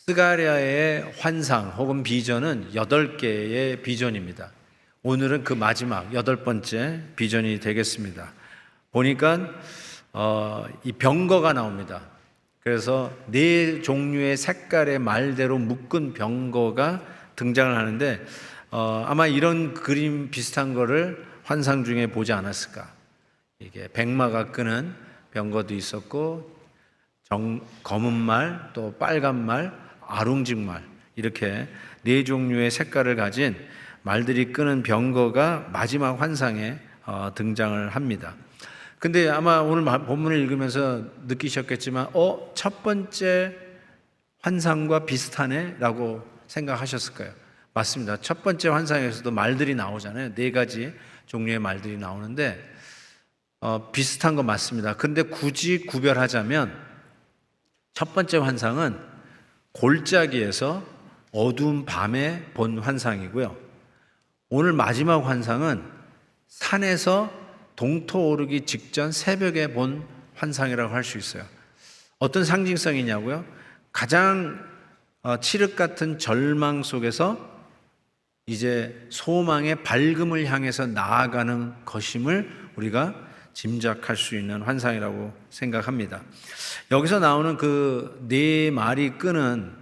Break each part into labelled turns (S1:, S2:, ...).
S1: 스가랴의 환상 혹은 비전은 8개의 비전입니다. 오늘은 그 마지막 8번째 비전이 되겠습니다. 보니까 이 병거가 나옵니다. 그래서 4종류의 색깔의 말대로 묶은 병거가 등장을 하는데 아마 이런 그림 비슷한 거를 환상 중에 보지 않았을까. 이게 백마가 끄는 병거도 있었고 검은 말, 또 빨간 말, 아룽직 말, 이렇게 4종류의 색깔을 가진 말들이 끄는 병거가 마지막 환상에 등장을 합니다. 근데 아마 오늘 본문을 읽으면서 느끼셨겠지만 첫 번째 환상과 비슷하네 라고 생각하셨을까요? 맞습니다. 첫 번째 환상에서도 말들이 나오잖아요. 4가지 종류의 말들이 나오는데 비슷한 거 맞습니다. 근데 굳이 구별하자면 첫 번째 환상은 골짜기에서 어두운 밤에 본 환상이고요. 오늘 마지막 환상은 산에서 동토 오르기 직전 새벽에 본 환상이라고 할 수 있어요. 어떤 상징성이냐고요? 가장 칠흑 같은 절망 속에서 이제 소망의 밝음을 향해서 나아가는 것임을 우리가 짐작할 수 있는 환상이라고 생각합니다. 여기서 나오는 그 4마리 끄는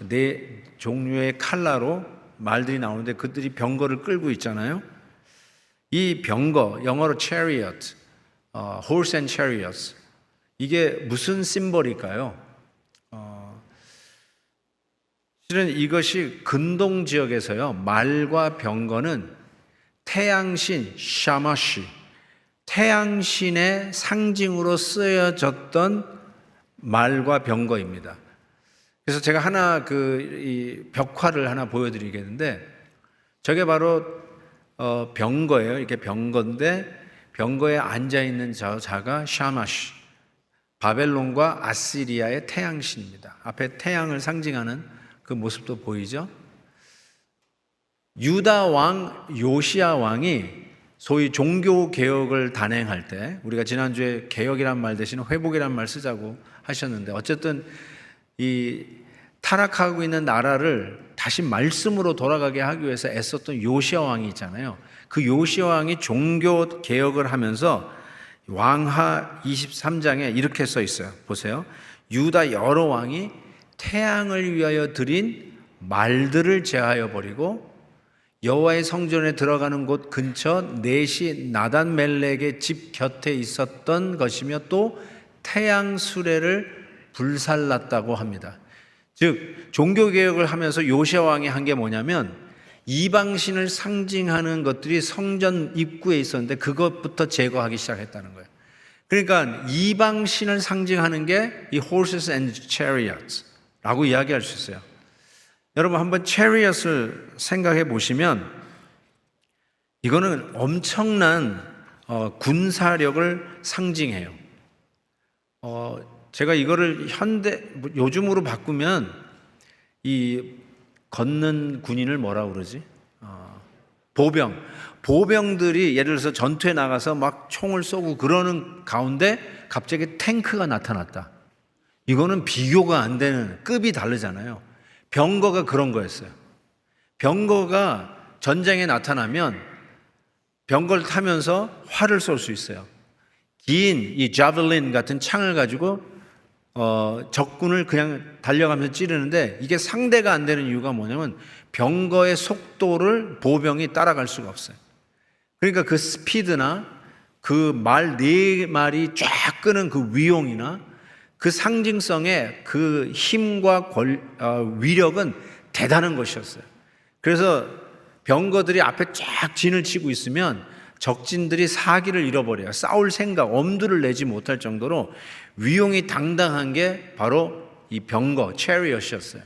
S1: 4종류의 칼라로 말들이 나오는데 그들이 병거를 끌고 있잖아요. 이 병거, 영어로 chariot, horse and chariots, 이게 무슨 심벌일까요? 실은 이것이 근동 지역에서요, 말과 병거는 태양신 샤마시, 태양신의 상징으로 쓰여졌던 말과 병거입니다. 그래서 제가 하나 이 벽화를 하나 보여드리겠는데, 저게 바로 병거예요. 이렇게 병거인데 병거에 앉아 있는 자가 샤마시, 바벨론과 아시리아의 태양신입니다. 앞에 태양을 상징하는 그 모습도 보이죠? 유다 왕 요시야 왕이 소위 종교 개혁을 단행할 때, 우리가 지난주에 개혁이란 말 대신 회복이란 말 쓰자고 하셨는데, 어쨌든 이 타락하고 있는 나라를 다시 말씀으로 돌아가게 하기 위해서 애썼던 요시야 왕이 있잖아요. 그 요시야 왕이 종교 개혁을 하면서 왕하 23장에 이렇게 써 있어요. 보세요. 유다 여러 왕이 태양을 위하여 드린 말들을 제하여 버리고 여호와의 성전에 들어가는 곳 근처 넷이 나단 멜렉의 집 곁에 있었던 것이며 또 태양 수레를 불살랐다고 합니다. 즉 종교개혁을 하면서 요시야 왕이 한 게 뭐냐면 이방신을 상징하는 것들이 성전 입구에 있었는데 그것부터 제거하기 시작했다는 거예요. 그러니까 이방신을 상징하는 게 이 horses and chariots 라고 이야기할 수 있어요. 여러분 한번 chariot을 생각해 보시면 이거는 엄청난 군사력을 상징해요. 제가 이거를 요즘으로 바꾸면 이 걷는 군인을 뭐라고 그러지? 보병들이 예를 들어서 전투에 나가서 막 총을 쏘고 그러는 가운데 갑자기 탱크가 나타났다. 이거는 비교가 안 되는, 급이 다르잖아요. 병거가 그런 거였어요. 병거가 전장에 나타나면 병거를 타면서 활을 쏠 수 있어요. 긴 이 자벨린 같은 창을 가지고 적군을 그냥 달려가면서 찌르는데 이게 상대가 안 되는 이유가 뭐냐면 병거의 속도를 보병이 따라갈 수가 없어요. 그러니까 그 스피드나 그 말 4마리 쫙 끄는 그 위용이나 그 상징성의 그 힘과 위력은 대단한 것이었어요. 그래서 병거들이 앞에 쫙 진을 치고 있으면 적진들이 사기를 잃어버려요. 싸울 생각, 엄두를 내지 못할 정도로 위용이 당당한 게 바로 이 병거, chariot이었어요.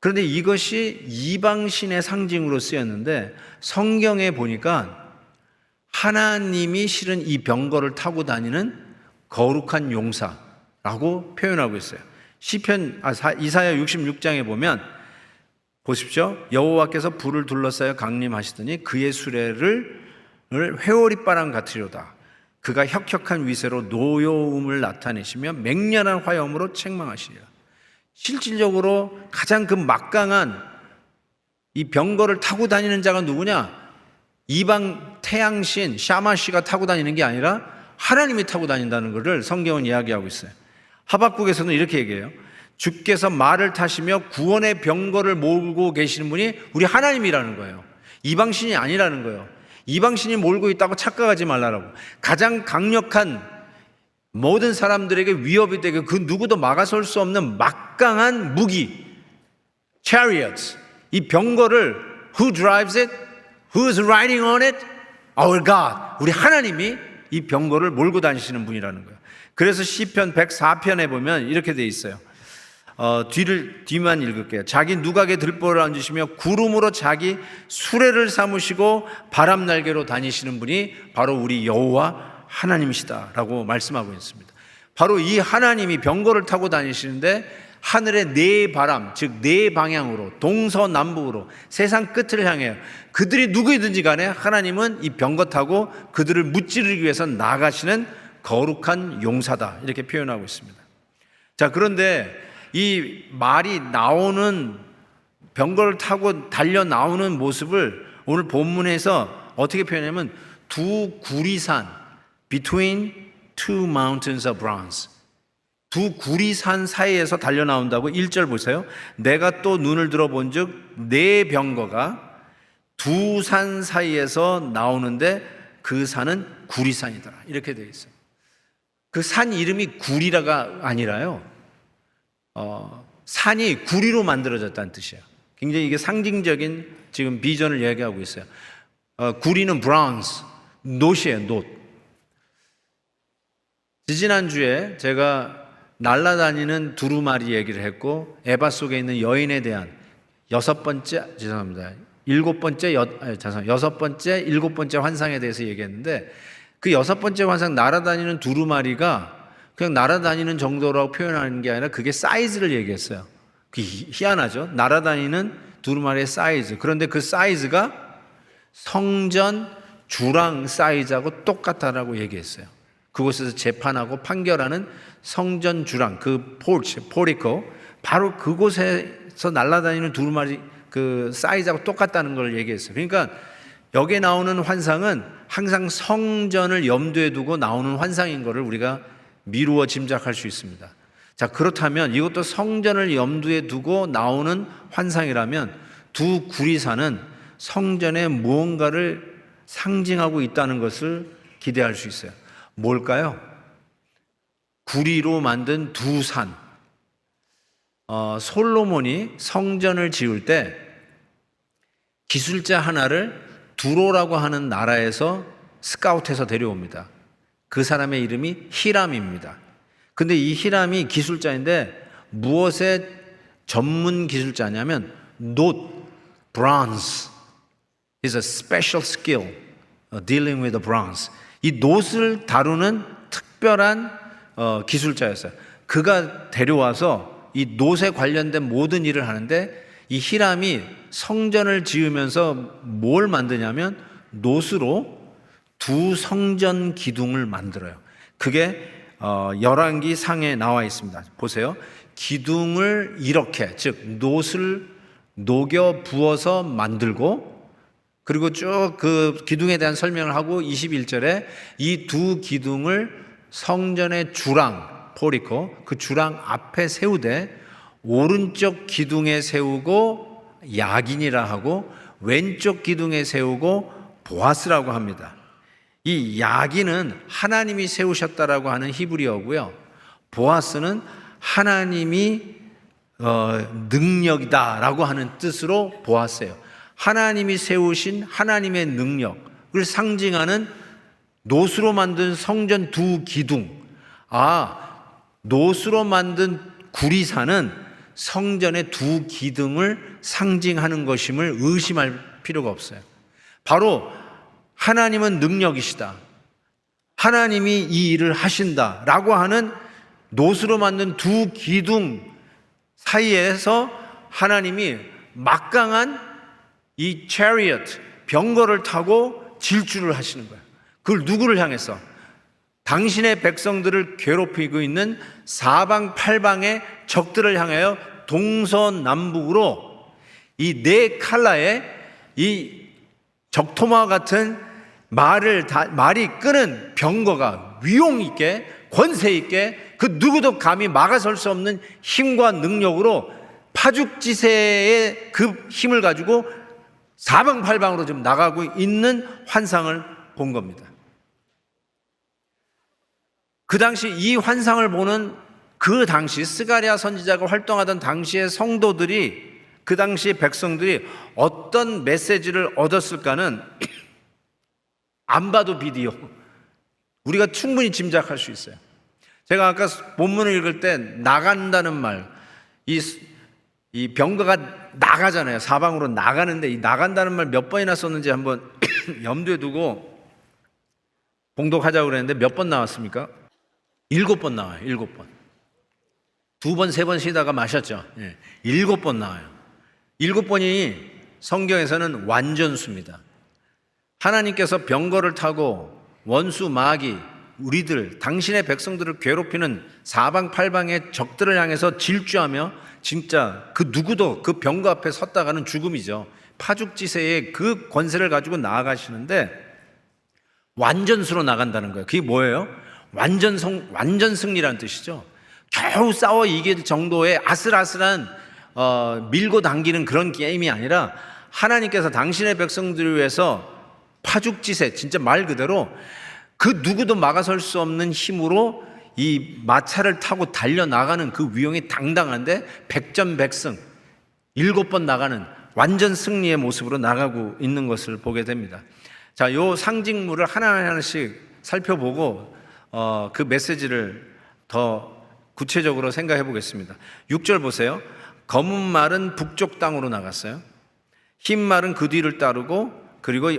S1: 그런데 이것이 이방신의 상징으로 쓰였는데 성경에 보니까 하나님이 실은 이 병거를 타고 다니는 거룩한 용사라고 표현하고 있어요. 이사야 66장에 보면 보십시오. 여호와께서 불을 둘러싸여 강림하시더니 그의 수레를 회오리바람 같으리로다. 그가 혁혁한 위세로 노여움을 나타내시며 맹렬한 화염으로 책망하시리라. 실질적으로 가장 그 막강한 이 병거를 타고 다니는 자가 누구냐? 이방 태양신 샤마시가 타고 다니는 게 아니라 하나님이 타고 다닌다는 것을 성경은 이야기하고 있어요. 하박국에서는 이렇게 얘기해요. 주께서 말을 타시며 구원의 병거를 몰고 계시는 분이 우리 하나님이라는 거예요. 이방신이 아니라는 거예요. 이방신이 몰고 있다고 착각하지 말라라고. 가장 강력한 모든 사람들에게 위협이 되게 그 누구도 막아설 수 없는 막강한 무기 chariots, 이 병거를 who drives it? Who's riding on it? Our God. 우리 하나님이 이 병거를 몰고 다니시는 분이라는 거예요. 그래서 시편 104편에 보면 이렇게 돼 있어요. 뒤만 읽을게요. 자기 누각에 들보를 얹으시며 구름으로 자기 수레를 삼으시고 바람 날개로 다니시는 분이 바로 우리 여호와 하나님이시다라고 말씀하고 있습니다. 바로 이 하나님이 병거를 타고 다니시는데 하늘의 네 바람, 즉 네 방향으로 동서남북으로 세상 끝을 향해 그들이 누구이든지 간에 하나님은 이 병거 타고 그들을 무찌르기 위해서 나가시는 거룩한 용사다, 이렇게 표현하고 있습니다. 자, 그런데 이 말이 나오는 병거를 타고 달려 나오는 모습을 오늘 본문에서 어떻게 표현하냐면 두 구리산, between two mountains of bronze, 두 구리산 사이에서 달려 나온다고. 1절 보세요. 내가 또 눈을 들어본 즉 네 병거가 두 산 사이에서 나오는데 그 산은 구리산이더라, 이렇게 되어 있어요. 그 산 이름이 구리라가 아니라요, 산이 구리로 만들어졌다는 뜻이에요. 굉장히 이게 상징적인 지금 비전을 이야기하고 있어요. 구리는 브론즈, 놋이에요, 놋. 지지난주에 제가 날아다니는 두루마리 얘기를 했고, 에바 속에 있는 여인에 대한 여섯 번째, 일곱 번째 환상에 대해서 얘기했는데, 그 여섯 번째 환상, 날아다니는 두루마리가 그냥 날아다니는 정도라고 표현하는 게 아니라 그게 사이즈를 얘기했어요. 그 희한하죠? 날아다니는 두루마리의 사이즈. 그런데 그 사이즈가 성전 주랑 사이즈하고 똑같다라고 얘기했어요. 그곳에서 재판하고 판결하는 성전 주랑, 그 포리코, 바로 그곳에서 날아다니는 두루마리 그 사이즈하고 똑같다는 걸 얘기했어요. 그러니까 여기에 나오는 환상은 항상 성전을 염두에 두고 나오는 환상인 것을 우리가 미루어 짐작할 수 있습니다. 자, 그렇다면 이것도 성전을 염두에 두고 나오는 환상이라면 두 구리산은 성전에 무언가를 상징하고 있다는 것을 기대할 수 있어요. 뭘까요? 구리로 만든 두 산. 솔로몬이 성전을 지을 때 기술자 하나를 두로라고 하는 나라에서 스카우트해서 데려옵니다. 그 사람의 이름이 히람입니다. 근데 이 히람이 기술자인데 무엇의 전문 기술자냐면 놋, bronze. It's a special skill dealing with the bronze. 이 놋을 다루는 특별한 기술자였어요. 그가 데려와서 이 놋에 관련된 모든 일을 하는데, 이 히람이 성전을 지으면서 뭘 만드냐면 놋으로 두 성전 기둥을 만들어요. 그게 열왕기 상에 나와 있습니다. 보세요. 기둥을 이렇게, 즉 놋을 녹여 부어서 만들고, 그리고 쭉 그 기둥에 대한 설명을 하고 21절에 이 두 기둥을 성전의 주랑, 포리코, 그 주랑 앞에 세우되 오른쪽 기둥에 세우고 야긴이라 하고 왼쪽 기둥에 세우고 보아스라고 합니다. 이 야긴은 하나님이 세우셨다라고 하는 히브리어고요. 보아스는 하나님이 능력이다라고 하는 뜻으로 보아스예요. 하나님이 세우신 하나님의 능력을 상징하는 놋으로 만든 성전 두 기둥. 놋으로 만든 구리산은 성전의 두 기둥을 상징하는 것임을 의심할 필요가 없어요. 바로 하나님은 능력이시다, 하나님이 이 일을 하신다라고 하는 놋으로 만든 두 기둥 사이에서 하나님이 막강한 이 chariot, 병거를 타고 질주를 하시는 거예요. 그걸 누구를 향해서? 당신의 백성들을 괴롭히고 있는 사방팔방의 적들을 향하여 동서남북으로 이 네 칼라의 이 적토마와 같은 말이 끄는 병거가 위용 있게 권세 있게 그 누구도 감히 막아설 수 없는 힘과 능력으로 파죽지세의 그 힘을 가지고 사방팔방으로 좀 나가고 있는 환상을 본 겁니다. 그 당시 이 환상을 보는 그 당시 스가랴 선지자가 활동하던 당시의 성도들이 그 당시 백성들이 어떤 메시지를 얻었을까는 안 봐도 비디오 우리가 충분히 짐작할 수 있어요. 제가 아까 본문을 읽을 때 나간다는 말, 이 병거가 나가잖아요. 사방으로 나가는데 이 나간다는 말 몇 번이나 썼는지 한번 염두에 두고 봉독하자고 그랬는데 몇 번 나왔습니까? 7번 나와요. 7번. 2번, 3번 쉬다가 마셨죠. 7번 나와요. 7번이 성경에서는 완전수입니다. 하나님께서 병거를 타고 원수 마귀 우리들 당신의 백성들을 괴롭히는 사방팔방의 적들을 향해서 질주하며 진짜 그 누구도 그 병거 앞에 섰다가는 죽음이죠. 파죽지세의 그 권세를 가지고 나아가시는데 완전수로 나간다는 거예요. 그게 뭐예요? 완전 승리라는 뜻이죠. 겨우 싸워 이길 정도의 아슬아슬한 밀고 당기는 그런 게임이 아니라 하나님께서 당신의 백성들을 위해서 파죽지세, 진짜 말 그대로 그 누구도 막아설 수 없는 힘으로 이 마차를 타고 달려나가는 그 위용이 당당한데 백전백승 7번 나가는 완전 승리의 모습으로 나가고 있는 것을 보게 됩니다. 자, 요 상징물을 하나하나씩 살펴보고 그 메시지를 더 구체적으로 생각해 보겠습니다. 6절 보세요. 검은 말은 북쪽 땅으로 나갔어요. 흰 말은 그 뒤를 따르고 그리고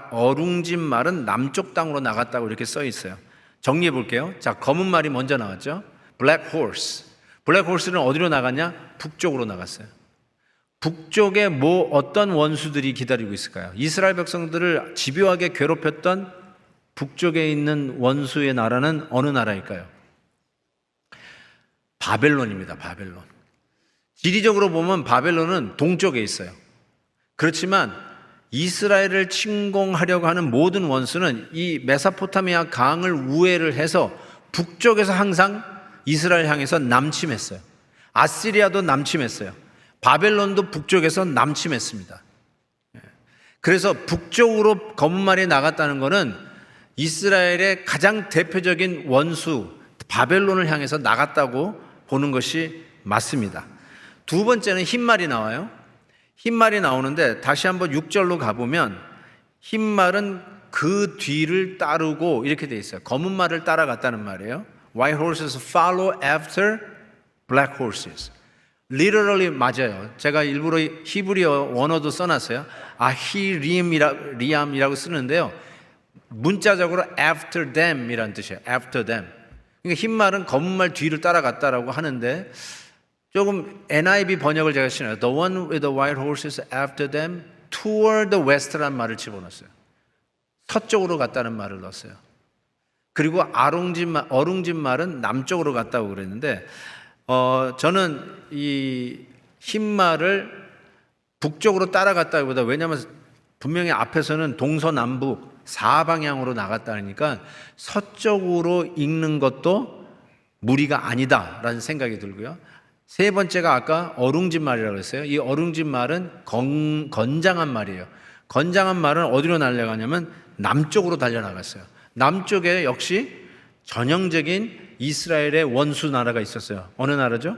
S1: 어룽진 말은 남쪽 땅으로 나갔다고 이렇게 써 있어요. 정리해 볼게요. 자, 검은 말이 먼저 나왔죠. Black horse. 블랙 호스는 어디로 나갔냐? 북쪽으로 나갔어요. 북쪽에 어떤 원수들이 기다리고 있을까요? 이스라엘 백성들을 집요하게 괴롭혔던 북쪽에 있는 원수의 나라는 어느 나라일까요? 바벨론입니다. 바벨론. 지리적으로 보면 바벨론은 동쪽에 있어요. 그렇지만 이스라엘을 침공하려고 하는 모든 원수는 이 메소포타미아 강을 우회를 해서 북쪽에서 항상 이스라엘 향해서 남침했어요. 아시리아도 남침했어요. 바벨론도 북쪽에서 남침했습니다. 그래서 북쪽으로 검은 말이 나갔다는 것은 이스라엘의 가장 대표적인 원수 바벨론을 향해서 나갔다고 보는 것이 맞습니다. 두 번째는 흰 말이 나와요. 흰 말이 나오는데 다시 한번 6절로 가보면 흰 말은 그 뒤를 따르고 이렇게 돼 있어요. 검은 말을 따라갔다는 말이에요. White horses follow after black horses. Literally 맞아요. 제가 일부러 히브리어 원어도 써놨어요. 리암이라고 쓰는데요. 문자적으로 after them 이라는 뜻이에요. after them. 그러니까 흰 말은 검은 말 뒤를 따라갔다라고 하는데 조금 NIV 번역을 제가 신어요. The one with the white horses after them toward the west라는 말을 집어넣었어요. 서쪽으로 갔다는 말을 넣었어요. 그리고 어룽진 말은 남쪽으로 갔다고 그랬는데 저는 이 흰 말을 북쪽으로 따라갔다기보다 왜냐하면 분명히 앞에서는 동서남북 사방향으로 나갔다니까 서쪽으로 읽는 것도 무리가 아니다라는 생각이 들고요. 세 번째가 아까 어룽진 말이라고 했어요. 이 어룽진 말은 건장한 말이에요. 건장한 말은 어디로 날아가냐면 남쪽으로 달려나갔어요. 남쪽에 역시 전형적인 이스라엘의 원수 나라가 있었어요. 어느 나라죠?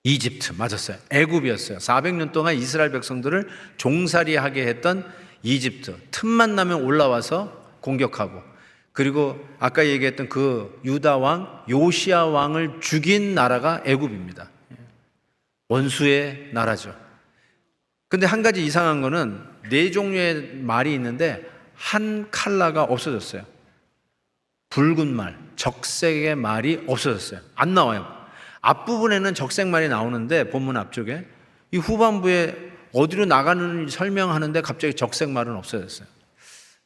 S1: 이집트. 맞았어요. 애굽이었어요. 400년 동안 이스라엘 백성들을 종살이하게 했던 이집트. 틈만 나면 올라와서 공격하고 그리고 아까 얘기했던 그 유다 왕 요시야 왕을 죽인 나라가 애굽입니다. 원수의 나라죠. 근데 한 가지 이상한 거는 4종류의 말이 있는데 한 컬러가 없어졌어요. 붉은 말, 적색의 말이 없어졌어요. 안 나와요. 앞부분에는 적색 말이 나오는데 본문 앞쪽에 이 후반부에 어디로 나가는지 설명하는데 갑자기 적색 말은 없어졌어요.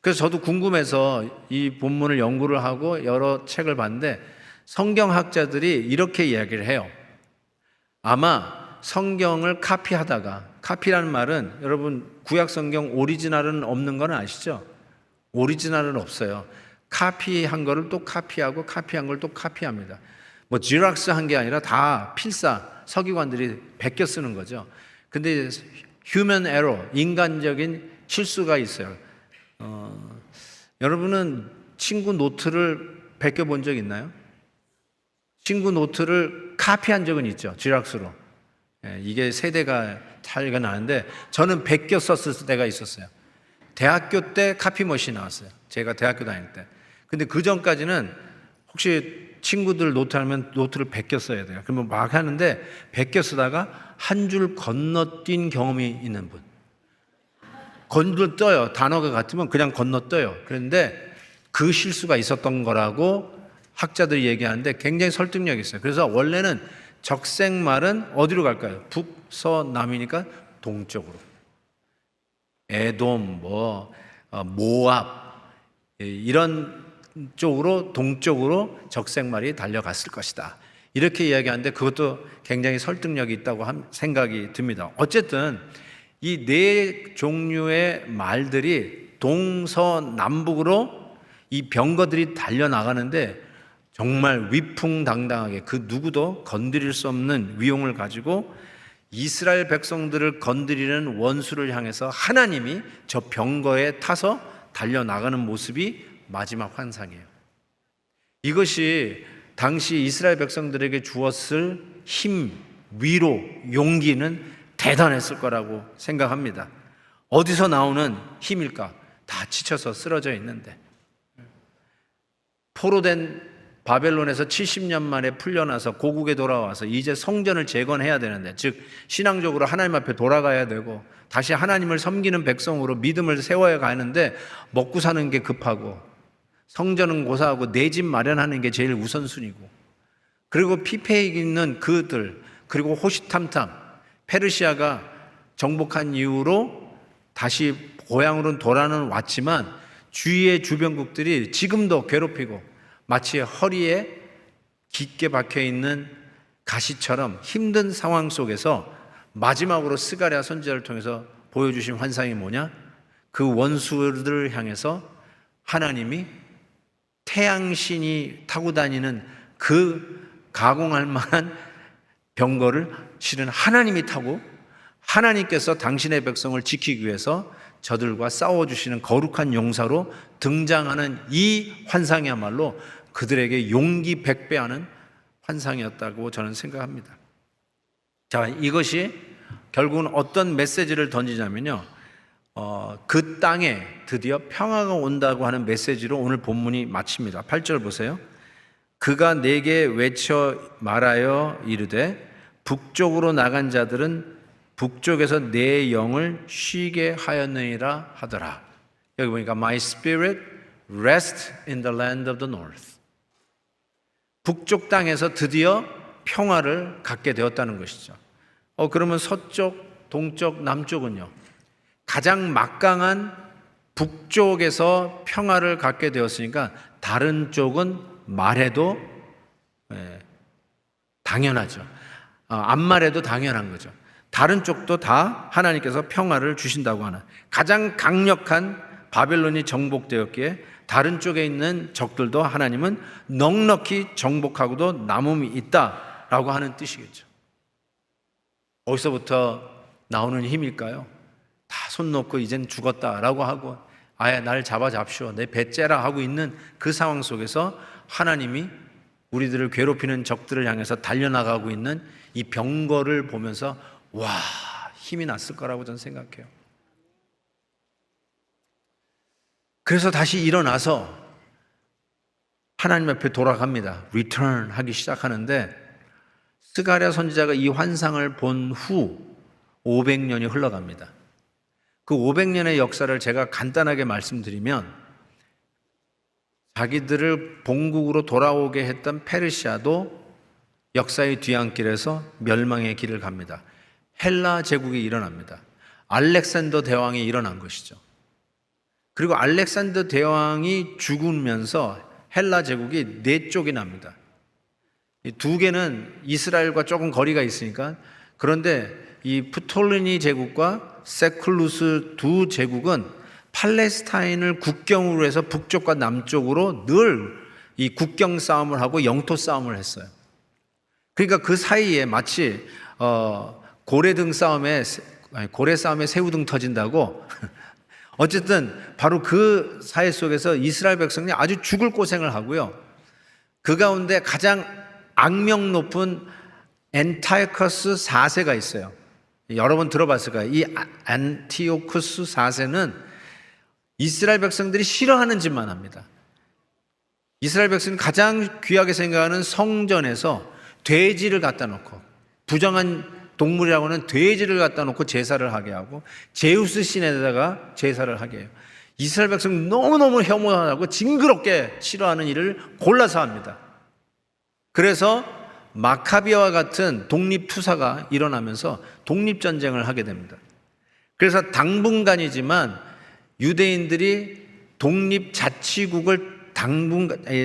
S1: 그래서 저도 궁금해서 이 본문을 연구를 하고 여러 책을 봤는데 성경학자들이 이렇게 이야기를 해요. 아마 성경을 카피라는 말은 여러분 구약 성경 오리지널은 없는 건 아시죠? 오리지널은 없어요. 카피한 거를 또 카피하고 카피한 걸 또 카피합니다. 뭐 지락스 한 게 아니라 다 필사 서기관들이 베껴 쓰는 거죠. 근데 human error, 인간적인 실수가 있어요. 여러분은 친구 노트를 베껴 본 적 있나요? 친구 노트를 카피한 적은 있죠. 지락스로. 이게 세대가 차이가 나는데 저는 베껴 썼을 때가 있었어요. 대학교 때 카피머신 나왔어요. 제가 대학교 다닐 때. 근데 그 전까지는 혹시 친구들 노트 하면 노트를 베껴 써야 돼요. 그러면 막 하는데 베껴 쓰다가 한 줄 건너뛴 경험이 있는 분. 건너떠요. 단어가 같으면 그냥 건너떠요. 그런데 그 실수가 있었던 거라고 학자들이 얘기하는데 굉장히 설득력이 있어요. 그래서 원래는 적색말은 어디로 갈까요? 북서남이니까 동쪽으로. 에돔, 모압 이런 쪽으로 동쪽으로 적색말이 달려갔을 것이다. 이렇게 이야기하는데 그것도 굉장히 설득력이 있다고 생각이 듭니다. 어쨌든 이 네 종류의 말들이 동서남북으로 이 병거들이 달려나가는데 정말 위풍당당하게 그 누구도 건드릴 수 없는 위용을 가지고 이스라엘 백성들을 건드리는 원수를 향해서 하나님이 저 병거에 타서 달려나가는 모습이 마지막 환상이에요. 이것이 당시 이스라엘 백성들에게 주었을 힘, 위로, 용기는 대단했을 거라고 생각합니다. 어디서 나오는 힘일까? 다 지쳐서 쓰러져 있는데 포로된 바벨론에서 70년 만에 풀려나서 고국에 돌아와서 이제 성전을 재건해야 되는데, 즉 신앙적으로 하나님 앞에 돌아가야 되고 다시 하나님을 섬기는 백성으로 믿음을 세워야 가는데 먹고 사는 게 급하고 성전은 고사하고 내 집 마련하는 게 제일 우선순위고, 그리고 피폐해 있는 그들, 그리고 호시탐탐 페르시아가 정복한 이후로 다시 고향으로 돌아는 왔지만 주위의 주변국들이 지금도 괴롭히고 마치 허리에 깊게 박혀 있는 가시처럼 힘든 상황 속에서 마지막으로 스가랴 선지자를 통해서 보여주신 환상이 뭐냐? 그 원수들을 향해서 하나님이 태양신이 타고 다니는 그 가공할 만한 병거를 실은 하나님이 타고 하나님께서 당신의 백성을 지키기 위해서 저들과 싸워주시는 거룩한 용사로 등장하는 이 환상이야말로 그들에게 용기 100배하는 환상이었다고 저는 생각합니다. 자, 이것이 결국은 어떤 메시지를 던지냐면요, 그 땅에 드디어 평화가 온다고 하는 메시지로 오늘 본문이 마칩니다. 8절 보세요. 그가 내게 외쳐 말하여 이르되 북쪽으로 나간 자들은 북쪽에서 내 영을 쉬게 하였느니라 하더라. 여기 보니까 My spirit rest in the land of the north. 북쪽 땅에서 드디어 평화를 갖게 되었다는 것이죠. 그러면 서쪽, 동쪽, 남쪽은요? 가장 막강한 북쪽에서 평화를 갖게 되었으니까 다른 쪽은 말해도 당연하죠. 안 말해도 당연한 거죠. 다른 쪽도 다 하나님께서 평화를 주신다고 하는, 가장 강력한 바벨론이 정복되었기에 다른 쪽에 있는 적들도 하나님은 넉넉히 정복하고도 남음이 있다라고 하는 뜻이겠죠. 어디서부터 나오는 힘일까요? 다 손 놓고 이젠 죽었다라고 하고 아예 날 잡아잡시오, 내 배 째라 하고 있는 그 상황 속에서 하나님이 우리들을 괴롭히는 적들을 향해서 달려나가고 있는 이 병거를 보면서 와, 힘이 났을 거라고 저는 생각해요. 그래서 다시 일어나서 하나님 앞에 돌아갑니다. 리턴 하기 시작하는데 스가랴 선지자가 이 환상을 본 후 500년이 흘러갑니다. 그 500년의 역사를 제가 간단하게 말씀드리면 자기들을 본국으로 돌아오게 했던 페르시아도 역사의 뒤안길에서 멸망의 길을 갑니다. 헬라 제국이 일어납니다. 알렉산더 대왕이 일어난 것이죠. 그리고 알렉산더 대왕이 죽으면서 헬라 제국이 네 쪽이 납니다. 이 두 개는 이스라엘과 조금 거리가 있으니까. 그런데 이 프톨리니 제국과 세클루스 두 제국은 팔레스타인을 국경으로 해서 북쪽과 남쪽으로 늘 이 국경 싸움을 하고 영토 싸움을 했어요. 그러니까 그 사이에 마치 고래 싸움에 새우등 터진다고 어쨌든 바로 그 사회 속에서 이스라엘 백성이 아주 죽을 고생을 하고요. 그 가운데 가장 악명 높은 엔타이커스 4세가 있어요. 여러 번 들어봤을 거예요. 이 안티오쿠스 4세는 이스라엘 백성들이 싫어하는 짓만 합니다. 이스라엘 백성이 가장 귀하게 생각하는 성전에서 돼지를 갖다 놓고, 부정한 동물이라고 하는 돼지를 갖다 놓고 제사를 하게 하고, 제우스 신에다가 제사를 하게 해요. 이스라엘 백성 너무너무 혐오하고 징그럽게 싫어하는 일을 골라서 합니다. 그래서 마카비아와 같은 독립투사가 일어나면서 독립전쟁을 하게 됩니다. 그래서 당분간이지만 유대인들이 독립자치국을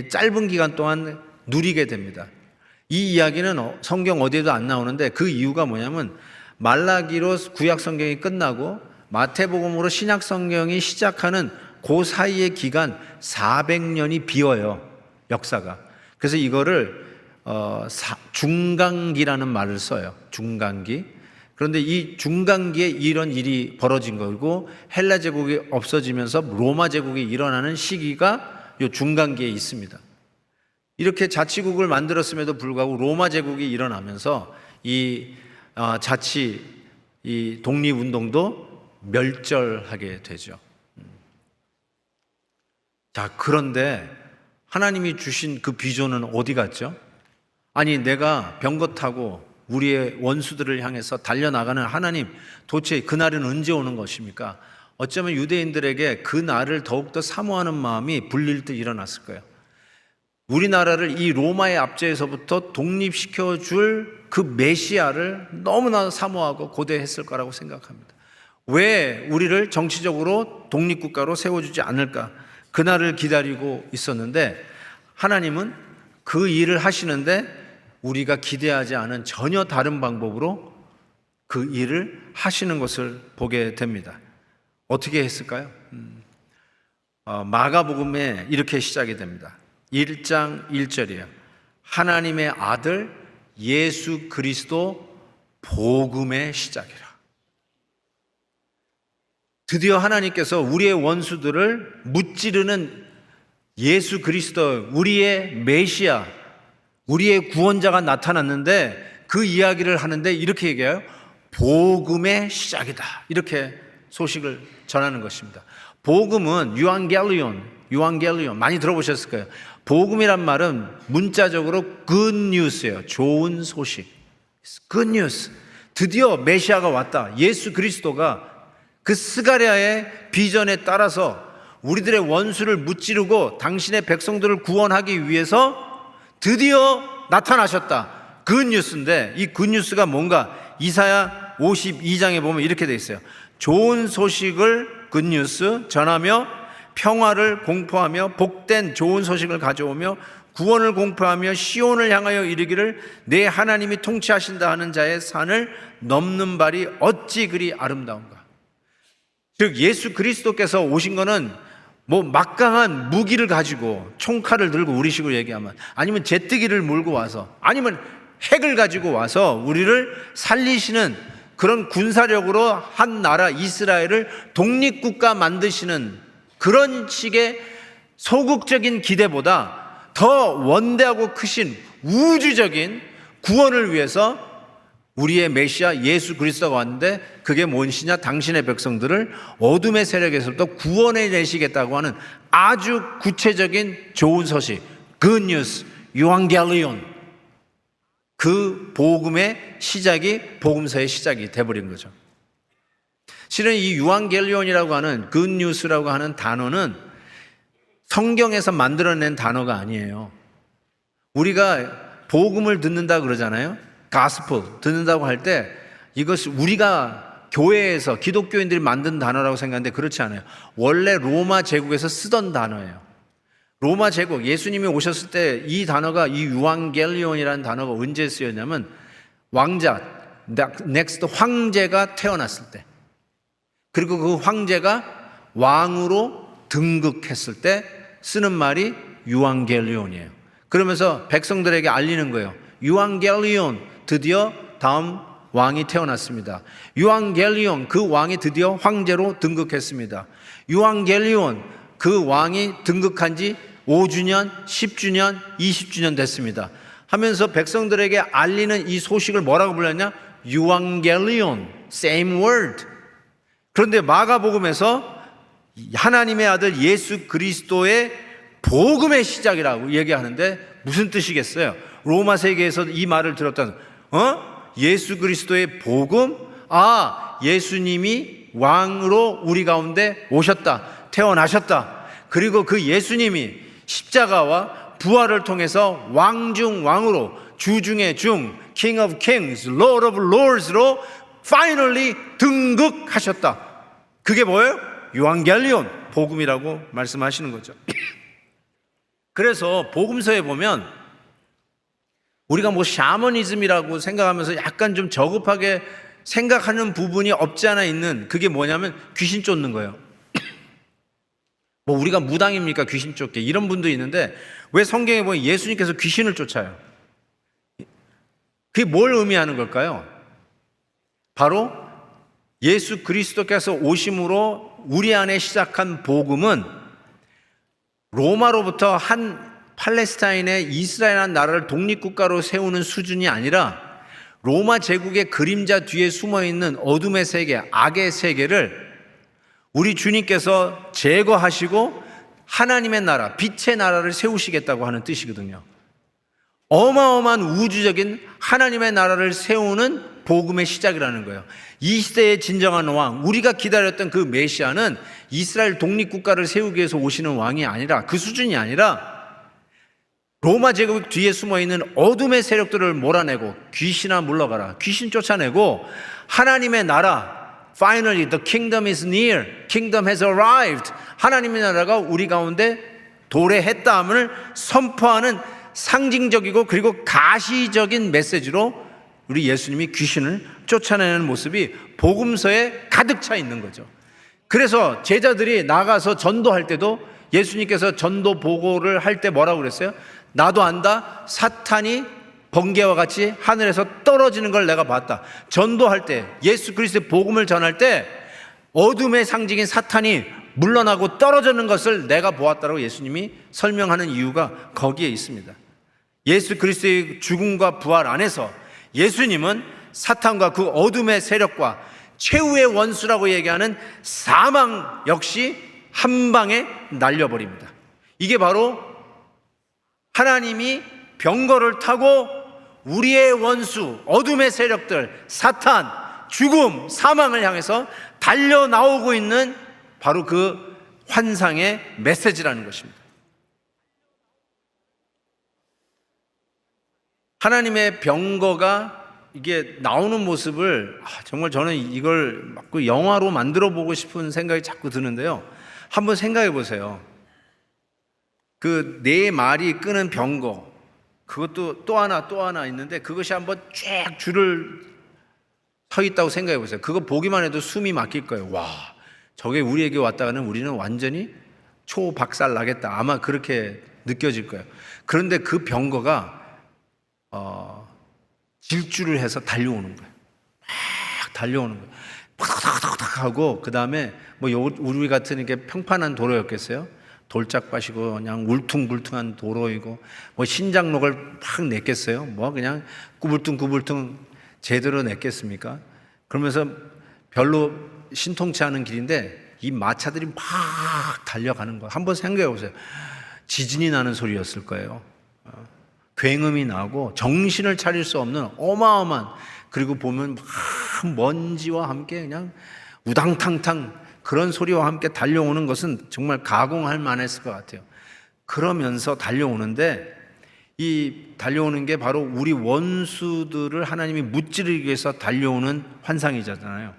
S1: 짧은 기간 동안 누리게 됩니다. 이 이야기는 성경 어디에도 안 나오는데 그 이유가 뭐냐면 말라기로 구약 성경이 끝나고 마태복음으로 신약 성경이 시작하는 그 사이의 기간 400년이 비어요, 역사가. 그래서 이거를 중간기라는 말을 써요. 중간기. 그런데 이 중간기에 이런 일이 벌어진 거고 헬라 제국이 없어지면서 로마 제국이 일어나는 시기가 이 중간기에 있습니다. 이렇게 자치국을 만들었음에도 불구하고 로마 제국이 일어나면서 이 독립운동도 멸절하게 되죠. 자, 그런데 하나님이 주신 그 비전은 어디 갔죠? 아니, 내가 병거 타고 우리의 원수들을 향해서 달려나가는 하나님, 도대체 그날은 언제 오는 것입니까? 어쩌면 유대인들에게 그 날을 더욱더 사모하는 마음이 불릴 듯 일어났을 거예요. 우리나라를 이 로마의 압제에서부터 독립시켜줄 그 메시아를 너무나 사모하고 고대했을 거라고 생각합니다. 왜 우리를 정치적으로 독립국가로 세워주지 않을까? 그날을 기다리고 있었는데 하나님은 그 일을 하시는데 우리가 기대하지 않은 전혀 다른 방법으로 그 일을 하시는 것을 보게 됩니다. 어떻게 했을까요? 마가복음에 이렇게 시작이 됩니다. 1장 1절이에요. 하나님의 아들 예수 그리스도 복음의 시작이라. 드디어 하나님께서 우리의 원수들을 무찌르는 예수 그리스도, 우리의 메시아, 우리의 구원자가 나타났는데 그 이야기를 하는데 이렇게 얘기해요. 복음의 시작이다. 이렇게 소식을 전하는 것입니다. 복음은 유앙겔리온 많이 들어보셨을 거예요. 복음이란 말은 문자적으로 good news예요. 좋은 소식. good news. 드디어 메시아가 왔다. 예수 그리스도가 그 스가랴의 비전에 따라서 우리들의 원수를 무찌르고 당신의 백성들을 구원하기 위해서 드디어 나타나셨다. good news인데 이 good news가 뭔가 이사야 52장에 보면 이렇게 되어 있어요. 좋은 소식을 good news 전하며 평화를 공포하며 복된 좋은 소식을 가져오며 구원을 공포하며 시온을 향하여 이르기를 내 하나님이 통치하신다 하는 자의 산을 넘는 발이 어찌 그리 아름다운가. 즉 예수 그리스도께서 오신 거는 뭐 막강한 무기를 가지고 총칼을 들고 우리식으로 얘기하면 아니면 제뜨기를 몰고 와서 아니면 핵을 가지고 와서 우리를 살리시는 그런 군사력으로 한 나라 이스라엘을 독립국가 만드시는 그런 식의 소극적인 기대보다 더 원대하고 크신 우주적인 구원을 위해서 우리의 메시아 예수 그리스도가 왔는데 그게 무엇이냐? 당신의 백성들을 어둠의 세력에서부터 구원해 내시겠다고 하는 아주 구체적인 좋은 소식, good news, 유앙겔리온. 그 복음의 시작이 복음서의 시작이 돼버린 거죠. 실은 이 유앙겔리온이라고 하는 good news라고 하는 단어는 성경에서 만들어낸 단어가 아니에요. 우리가 복음을 듣는다 그러잖아요. 가스펠 듣는다고 할 때 이것이 우리가 교회에서 기독교인들이 만든 단어라고 생각하는데 그렇지 않아요. 원래 로마 제국에서 쓰던 단어예요. 로마 제국, 예수님이 오셨을 때 이 단어가, 이 유앙겔리온이라는 단어가 언제 쓰였냐면 왕자, 넥스트 황제가 태어났을 때, 그리고 그 황제가 왕으로 등극했을 때 쓰는 말이 유앙겔리온이에요. 그러면서 백성들에게 알리는 거예요. 유앙겔리온, 드디어 다음 왕이 태어났습니다. 유앙겔리온, 그 왕이 드디어 황제로 등극했습니다. 유앙겔리온, 그 왕이 등극한 지 5주년, 10주년, 20주년 됐습니다 하면서 백성들에게 알리는 이 소식을 뭐라고 불렀냐? 유앙겔리온, same word. 그런데 마가복음에서 하나님의 아들 예수 그리스도의 복음의 시작이라고 얘기하는데 무슨 뜻이겠어요? 로마 세계에서 이 말을 들었다는, 예수 그리스도의 복음? 예수님이 왕으로 우리 가운데 오셨다, 태어나셨다. 그리고 그 예수님이 십자가와 부활을 통해서 왕 중 왕으로, 주 중의 중, King of Kings, Lord of Lords로 finally 등극하셨다. 그게 뭐예요? 유앙겔리온, 복음이라고 말씀하시는 거죠. 그래서 복음서에 보면 우리가 샤머니즘이라고 생각하면서 약간 좀 저급하게 생각하는 부분이 없지 않아 있는, 그게 뭐냐면 귀신 쫓는 거예요. 우리가 무당입니까? 귀신 쫓게. 이런 분도 있는데 왜 성경에 보면 예수님께서 귀신을 쫓아요? 그게 뭘 의미하는 걸까요? 바로 예수 그리스도께서 오심으로 우리 안에 시작한 복음은 로마로부터 한 팔레스타인의 이스라엘이라는 나라를 독립국가로 세우는 수준이 아니라 로마 제국의 그림자 뒤에 숨어있는 어둠의 세계, 악의 세계를 우리 주님께서 제거하시고 하나님의 나라, 빛의 나라를 세우시겠다고 하는 뜻이거든요. 어마어마한 우주적인 하나님의 나라를 세우는 복음의 시작이라는 거예요. 이 시대의 진정한 왕, 우리가 기다렸던 그 메시아는 이스라엘 독립국가를 세우기 위해서 오시는 왕이 아니라, 그 수준이 아니라 로마 제국 뒤에 숨어있는 어둠의 세력들을 몰아내고, 귀신아 물러가라, 귀신 쫓아내고, 하나님의 나라, Finally, the kingdom is near. Kingdom has arrived. 하나님의 나라가 우리 가운데 도래했다함을 선포하는 상징적이고 그리고 가시적인 메시지로 우리 예수님이 귀신을 쫓아내는 모습이 복음서에 가득 차 있는 거죠. 그래서 제자들이 나가서 전도할 때도 예수님께서 전도 보고를 할 때 뭐라고 그랬어요? 나도 안다. 사탄이 번개와 같이 하늘에서 떨어지는 걸 내가 봤다. 전도할 때, 예수 그리스도의 복음을 전할 때 어둠의 상징인 사탄이 물러나고 떨어지는 것을 내가 보았다라고 예수님이 설명하는 이유가 거기에 있습니다. 예수 그리스도의 죽음과 부활 안에서 예수님은 사탄과 그 어둠의 세력과 최후의 원수라고 얘기하는 사망 역시 한 방에 날려버립니다. 이게 바로 하나님이 병거를 타고 우리의 원수, 어둠의 세력들, 사탄, 죽음, 사망을 향해서 달려 나오고 있는 바로 그 환상의 메시지라는 것입니다. 하나님의 병거가 이게 나오는 모습을 정말 저는 이걸 영화로 만들어 보고 싶은 생각이 자꾸 드는데요. 한번 생각해 보세요. 그 네 마리 끄는 병거, 그것도 또 하나 있는데 그것이 한번 쫙 줄을 서 있다고 생각해 보세요. 그거 보기만 해도 숨이 막힐 거예요. 와, 저게 우리에게 왔다가는 우리는 완전히 초박살 나겠다. 아마 그렇게 느껴질 거예요. 그런데 그 병거가 질주를 해서 달려오는 거예요. 막 달려오는 거예요. 팍팍팍 하고, 그 다음에 우리 같은 이렇게 평판한 도로였겠어요? 돌짝밭이고 그냥 울퉁불퉁한 도로이고 신장록을 팍 냈겠어요? 그냥 구불퉁 제대로 냈겠습니까? 그러면서 별로 신통치 않은 길인데 이 마차들이 막 달려가는 거 한번 생각해 보세요. 지진이 나는 소리였을 거예요. 굉음이 나고 정신을 차릴 수 없는 어마어마한, 그리고 보면 막 먼지와 함께 그냥 우당탕탕 그런 소리와 함께 달려오는 것은 정말 가공할 만했을 것 같아요. 그러면서 달려오는데 이 달려오는 게 바로 우리 원수들을 하나님이 무찌르기 위해서 달려오는 환상이잖아요.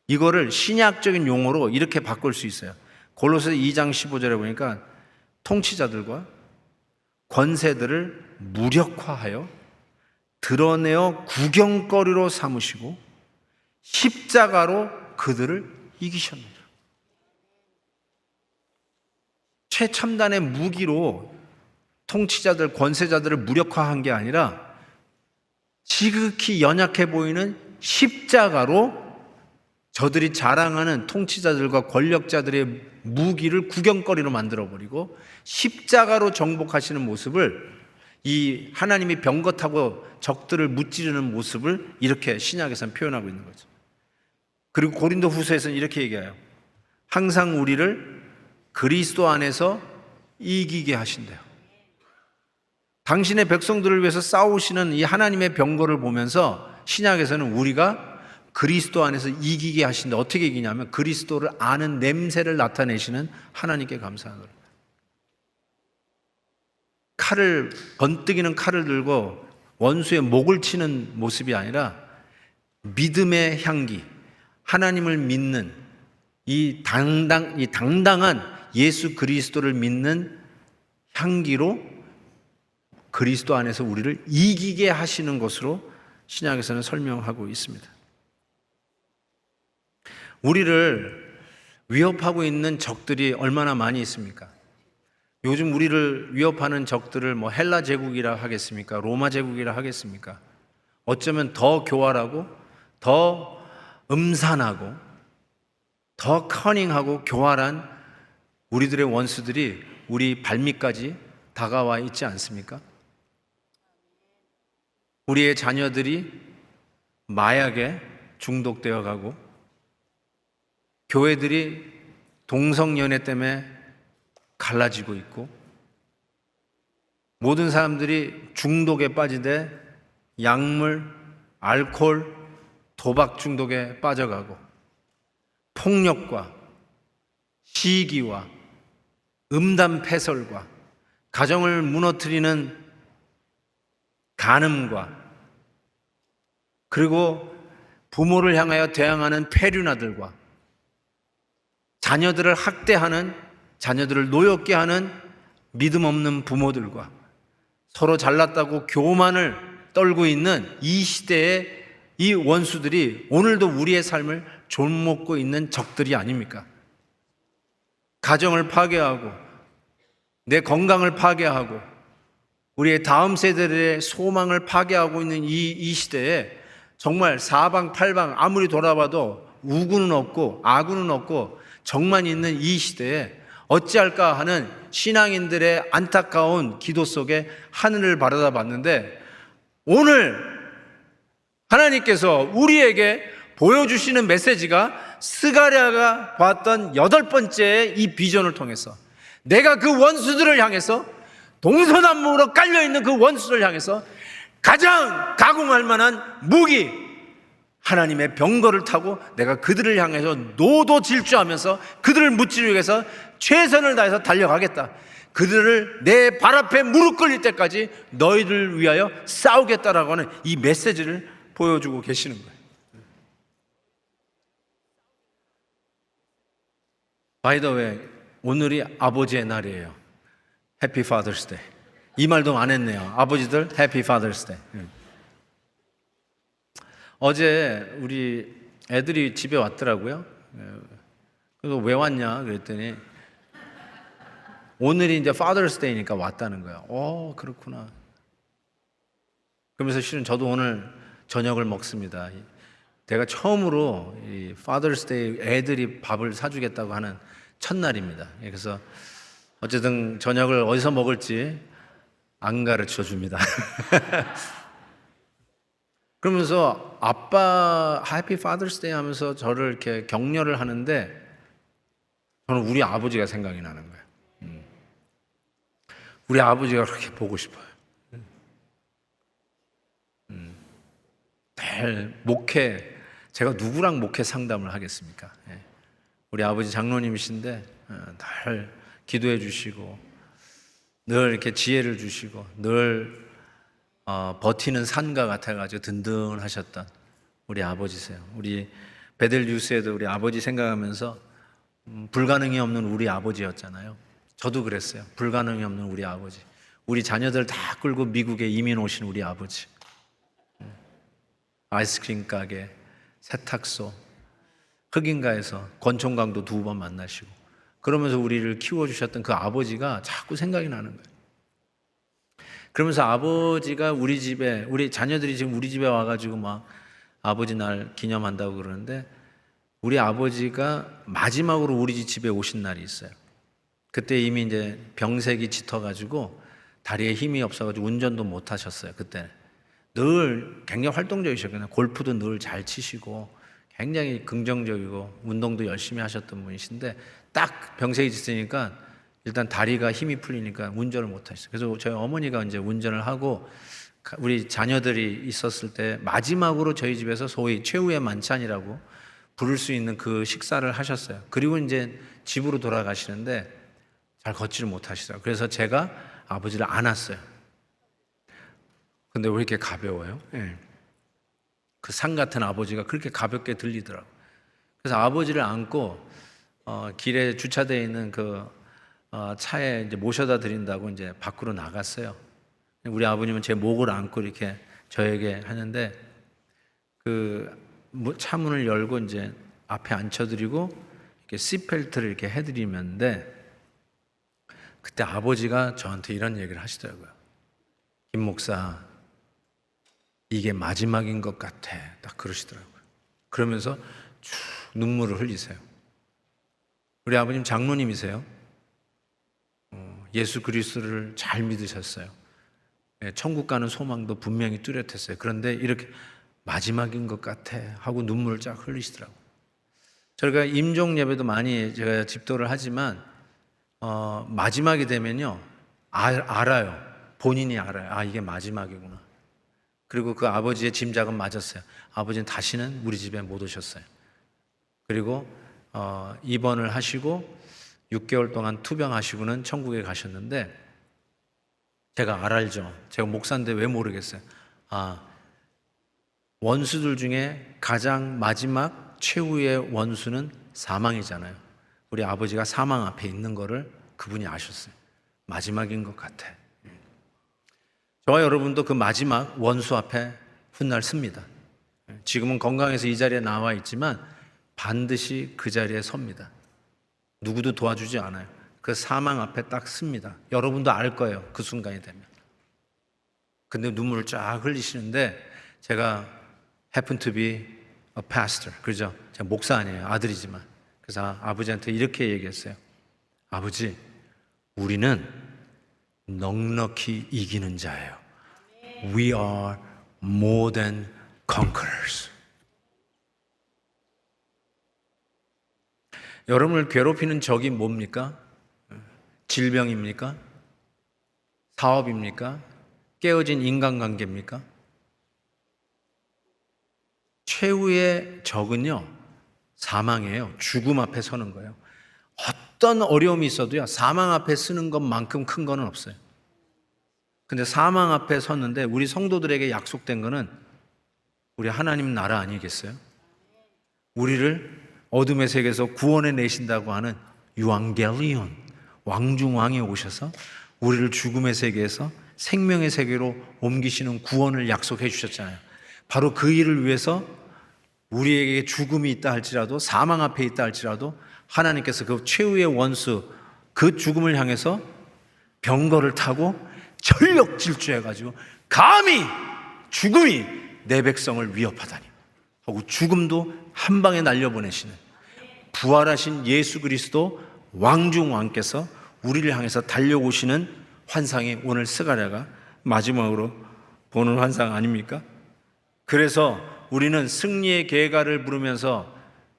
S1: 이거를 신약적인 용어로 이렇게 바꿀 수 있어요. 골로새 2장 15절에 보니까 통치자들과 권세들을 무력화하여 드러내어 구경거리로 삼으시고 십자가로 그들을 이기셨느니라. 최첨단의 무기로 통치자들, 권세자들을 무력화한 게 아니라 지극히 연약해 보이는 십자가로 저들이 자랑하는 통치자들과 권력자들의 무기를 구경거리로 만들어버리고 십자가로 정복하시는 모습을, 이 하나님이 병거 타고 적들을 무찌르는 모습을 이렇게 신약에서는 표현하고 있는 거죠. 그리고 고린도 후서에서는 이렇게 얘기해요. 항상 우리를 그리스도 안에서 이기게 하신대요. 당신의 백성들을 위해서 싸우시는 이 하나님의 병거를 보면서 신약에서는 우리가 그리스도 안에서 이기게 하신다. 어떻게 이기냐면 그리스도를 아는 냄새를 나타내시는 하나님께 감사하노라. 칼을, 번뜩이는 칼을 들고 원수의 목을 치는 모습이 아니라 믿음의 향기, 하나님을 믿는 이 당당한 예수 그리스도를 믿는 향기로 그리스도 안에서 우리를 이기게 하시는 것으로 신약에서는 설명하고 있습니다. 우리를 위협하고 있는 적들이 얼마나 많이 있습니까? 요즘 우리를 위협하는 적들을 뭐 헬라 제국이라 하겠습니까? 로마 제국이라 하겠습니까? 어쩌면 더 교활하고 더 음산하고 더 커닝하고 교활한 우리들의 원수들이 우리 발밑까지 다가와 있지 않습니까? 우리의 자녀들이 마약에 중독되어 가고 교회들이 동성연애 때문에 갈라지고 있고 모든 사람들이 중독에 빠지되 약물, 알코올, 도박 중독에 빠져가고 폭력과 시기와 음담패설과 가정을 무너뜨리는 간음과 그리고 부모를 향하여 대항하는 폐륜아들과 자녀들을 학대하는, 자녀들을 노엽게 하는 믿음 없는 부모들과 서로 잘났다고 교만을 떨고 있는 이 시대의 이 원수들이 오늘도 우리의 삶을 좀먹고 있는 적들이 아닙니까? 가정을 파괴하고 내 건강을 파괴하고 우리의 다음 세대들의 소망을 파괴하고 있는 이 시대에 정말 사방팔방 아무리 돌아봐도 우구는 없고 아구는 없고 적만 있는 이 시대에 어찌할까 하는 신앙인들의 안타까운 기도 속에 하늘을 바라다 봤는데 오늘 하나님께서 우리에게 보여주시는 메시지가 스가랴가 봤던 8번째 이 비전을 통해서 내가 그 원수들을 향해서 동서남북으로 깔려있는 그 원수를 향해서 가장 가공할 만한 무기 하나님의 병거를 타고 내가 그들을 향해서 노도 질주하면서 그들을 무찌르기 위해서 최선을 다해서 달려가겠다. 그들을 내 발 앞에 무릎 꿇릴 때까지 너희들을 위하여 싸우겠다라고 하는 이 메시지를 보여주고 계시는 거예요. By the way, 오늘이 아버지의 날이에요. 해피 파더스 데이. 이 말도 안 했네요. 아버지들 해피 파더스 데이. 어제 우리 애들이 집에 왔더라고요. 그래서 왜 왔냐 그랬더니 오늘이 이제 파더스 데이니까 왔다는 거예요. 그렇구나. 그러면서 실은 저도 오늘 저녁을 먹습니다. 내가 처음으로 이 파더스 데이 애들이 밥을 사주겠다고 하는 첫날입니다. 그래서 어쨌든 저녁을 어디서 먹을지 안 가르쳐 줍니다. 그러면서 아빠 해피 파더스 데이 하면서 저를 이렇게 격려를 하는데 저는 우리 아버지가 생각이 나는 거예요. 우리 아버지가 그렇게 보고 싶어요. 늘 목회, 제가 누구랑 목회 상담을 하겠습니까? 우리 아버지 장로님이신데 늘 기도해 주시고 늘 이렇게 지혜를 주시고 늘 버티는 산과 같아가지고 든든하셨던 우리 아버지세요. 우리 베델리우스에도 우리 아버지 생각하면서 불가능이 없는 우리 아버지였잖아요. 저도 그랬어요. 불가능이 없는 우리 아버지. 우리 자녀들 다 끌고 미국에 이민 오신 우리 아버지. 아이스크림 가게, 세탁소, 흑인가에서 권총강도 2번 만나시고 그러면서 우리를 키워주셨던 그 아버지가 자꾸 생각이 나는 거예요. 그러면서 아버지가 우리 집에, 우리 자녀들이 지금 우리 집에 와가지고 막 아버지 날 기념한다고 그러는데 우리 아버지가 마지막으로 우리 집에 오신 날이 있어요. 그때 이미 이제 병색이 짙어가지고 다리에 힘이 없어가지고 운전도 못 하셨어요. 그때 늘 굉장히 활동적이셨거든요. 골프도 늘 잘 치시고 굉장히 긍정적이고 운동도 열심히 하셨던 분이신데 딱 병색이 짙으니까 일단 다리가 힘이 풀리니까 운전을 못 하셨어요. 그래서 저희 어머니가 이제 운전을 하고 우리 자녀들이 있었을 때 마지막으로 저희 집에서 소위 최후의 만찬이라고 부를 수 있는 그 식사를 하셨어요. 그리고 이제 집으로 돌아가시는데 잘 걷지를 못하시더라고요. 그래서 제가 아버지를 안았어요. 근데 왜 이렇게 가벼워요? 네. 그 산 같은 아버지가 그렇게 가볍게 들리더라고요. 그래서 아버지를 안고 길에 주차되어 있는 그 차에 이제 모셔다 드린다고 이제 밖으로 나갔어요. 우리 아버님은 제 목을 안고 이렇게 저에게 하는데 그 차 문을 열고 이제 앞에 앉혀드리고 이렇게 시트벨트를 이렇게 해드리는데 그때 아버지가 저한테 이런 얘기를 하시더라고요. 김 목사, 이게 마지막인 것 같아. 딱 그러시더라고요. 그러면서 쭉 눈물을 흘리세요. 우리 아버님 장로님이세요. 예수 그리스도를 잘 믿으셨어요. 천국 가는 소망도 분명히 뚜렷했어요. 그런데 이렇게 마지막인 것 같아 하고 눈물을 쫙 흘리시더라고요. 저희가 임종 예배도 많이 제가 집도를 하지만 마지막이 되면요 알아요. 본인이 알아요. 아, 이게 마지막이구나. 그리고 그 아버지의 짐작은 맞았어요. 아버지는 다시는 우리 집에 못 오셨어요. 그리고 입원을 하시고 6개월 동안 투병하시고는 천국에 가셨는데 제가 알죠. 제가 목사인데 왜 모르겠어요. 원수들 중에 가장 마지막 최후의 원수는 사망이잖아요. 우리 아버지가 사망 앞에 있는 거를 그분이 아셨어요. 마지막인 것 같아. 저와 여러분도 그 마지막 원수 앞에 훗날 섭니다. 지금은 건강해서 이 자리에 나와 있지만 반드시 그 자리에 섭니다. 누구도 도와주지 않아요. 그 사망 앞에 딱 섭니다. 여러분도 알 거예요. 그 순간이 되면. 근데 눈물을 쫙 흘리시는데 제가 happen to be a pastor. 그죠? 제가 목사 아니에요. 아들이지만. 그래서 아버지한테 이렇게 얘기했어요. 아버지, 우리는 넉넉히 이기는 자예요. We are more than conquerors. 여러분을 괴롭히는 적이 뭡니까? 질병입니까? 사업입니까? 깨어진 인간관계입니까? 최후의 적은요, 사망이에요. 죽음 앞에 서는 거예요. 어떤 어려움이 있어도요, 사망 앞에 서는 것만큼 큰 거는 없어요. 근데 사망 앞에 섰는데 우리 성도들에게 약속된 거는 우리 하나님 나라 아니겠어요? 우리를 어둠의 세계에서 구원해 내신다고 하는 유앙겔리온, 왕중왕이 오셔서 우리를 죽음의 세계에서 생명의 세계로 옮기시는 구원을 약속해 주셨잖아요. 바로 그 일을 위해서 우리에게 죽음이 있다 할지라도, 사망 앞에 있다 할지라도 하나님께서 그 최후의 원수, 그 죽음을 향해서 병거를 타고 전력 질주해가지고 감히 죽음이 내 백성을 위협하다니 하고 죽음도 한 방에 날려보내시는 부활하신 예수 그리스도 왕중왕께서 우리를 향해서 달려오시는 환상이 오늘 스가랴가 마지막으로 보는 환상 아닙니까? 그래서 우리는 승리의 계가를 부르면서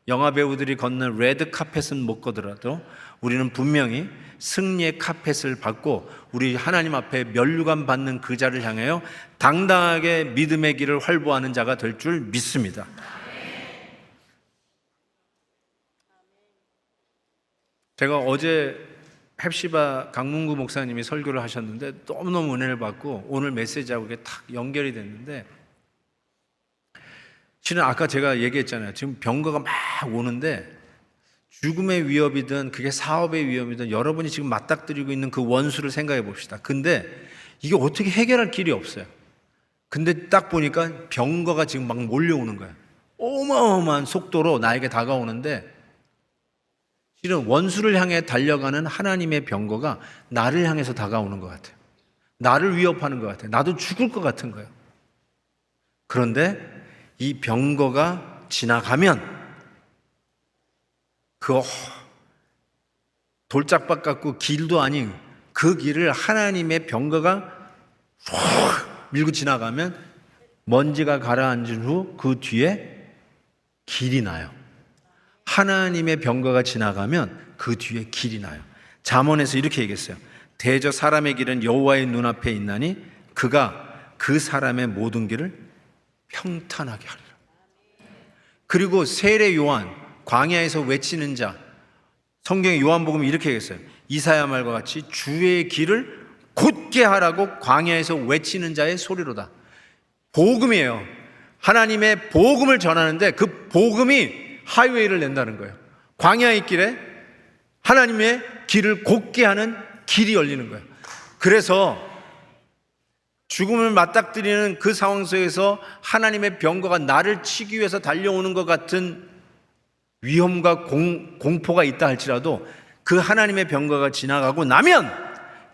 S1: 영화 배우들이 걷는 레드 카펫은 못 걷더라도 우리는 분명히 승리의 카펫을 받고 우리 하나님 앞에 면류관 받는 그 자를 향하여 당당하게 믿음의 길을 활보하는 자가 될 줄 믿습니다. 제가 어제 헵시바 강문구 목사님이 설교를 하셨는데 너무너무 은혜를 받고 오늘 메시지하고 이게 탁 연결이 됐는데 실은 아까 제가 얘기했잖아요. 지금 병거가 막 오는데 죽음의 위협이든 그게 사업의 위협이든 여러분이 지금 맞닥뜨리고 있는 그 원수를 생각해 봅시다. 근데 이게 어떻게 해결할 길이 없어요. 근데 딱 보니까 병거가 지금 막 몰려오는 거예요. 어마어마한 속도로 나에게 다가오는데 실은 원수를 향해 달려가는 하나님의 병거가 나를 향해서 다가오는 것 같아요. 나를 위협하는 것 같아요. 나도 죽을 것 같은 거예요. 그런데 이 병거가 지나가면 그 돌짝밭 같고 길도 아닌 그 길을 하나님의 병거가 밀고 지나가면 먼지가 가라앉은 후 그 뒤에 길이 나요. 하나님의 병거가 지나가면 그 뒤에 길이 나요. 잠언에서 이렇게 얘기했어요. 대저 사람의 길은 여호와의 눈앞에 있나니 그가 그 사람의 모든 길을 평탄하게 하리라. 그리고 세례 요한, 광야에서 외치는 자, 성경의 요한복음이 이렇게 얘기했어요. 이사야 말과 같이 주의 길을 곧게 하라고 광야에서 외치는 자의 소리로다. 복음이에요. 하나님의 복음을 전하는데 그 복음이 하이웨이를 낸다는 거예요. 광야의 길에 하나님의 길을 곧게 하는 길이 열리는 거예요. 그래서 죽음을 맞닥뜨리는 그 상황 속에서 하나님의 병거가 나를 치기 위해서 달려오는 것 같은 위험과 공포가 있다 할지라도 그 하나님의 병거가 지나가고 나면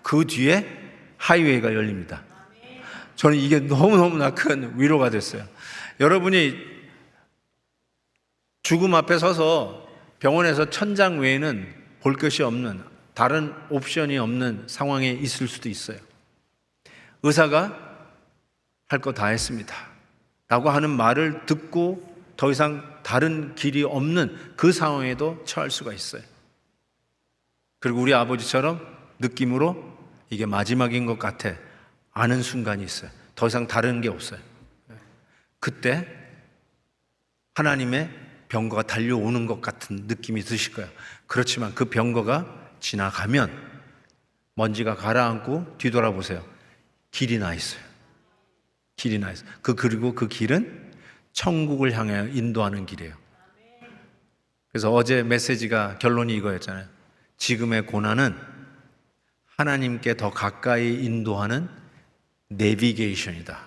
S1: 그 뒤에 하이웨이가 열립니다. 저는 이게 너무너무나 큰 위로가 됐어요. 여러분이 죽음 앞에 서서 병원에서 천장 외에는 볼 것이 없는, 다른 옵션이 없는 상황에 있을 수도 있어요. 의사가 할 거 다 했습니다 라고 하는 말을 듣고 더 이상 다른 길이 없는 그 상황에도 처할 수가 있어요. 그리고 우리 아버지처럼 느낌으로 이게 마지막인 것 같아 아는 순간이 있어요. 더 이상 다른 게 없어요. 그때 하나님의 병거가 달려오는 것 같은 느낌이 드실 거예요. 그렇지만 그 병거가 지나가면 먼지가 가라앉고 뒤돌아보세요. 길이 나 있어요. 길이 나 있어요. 그리고 그 길은 천국을 향해 인도하는 길이에요. 그래서 어제 메시지가 결론이 이거였잖아요. 지금의 고난은 하나님께 더 가까이 인도하는 내비게이션이다.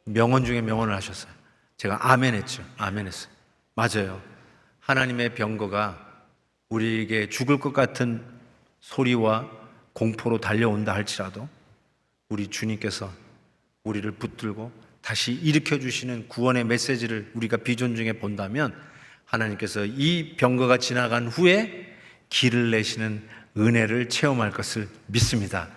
S1: 명언 중에 명언을 하셨어요. 제가 아멘 했죠. 아멘 했어요. 맞아요. 하나님의 병거가 우리에게 죽을 것 같은 소리와 공포로 달려온다 할지라도 우리 주님께서 우리를 붙들고 다시 일으켜 주시는 구원의 메시지를 우리가 비전 중에 본다면 하나님께서 이 병거가 지나간 후에 길을 내시는 은혜를 체험할 것을 믿습니다.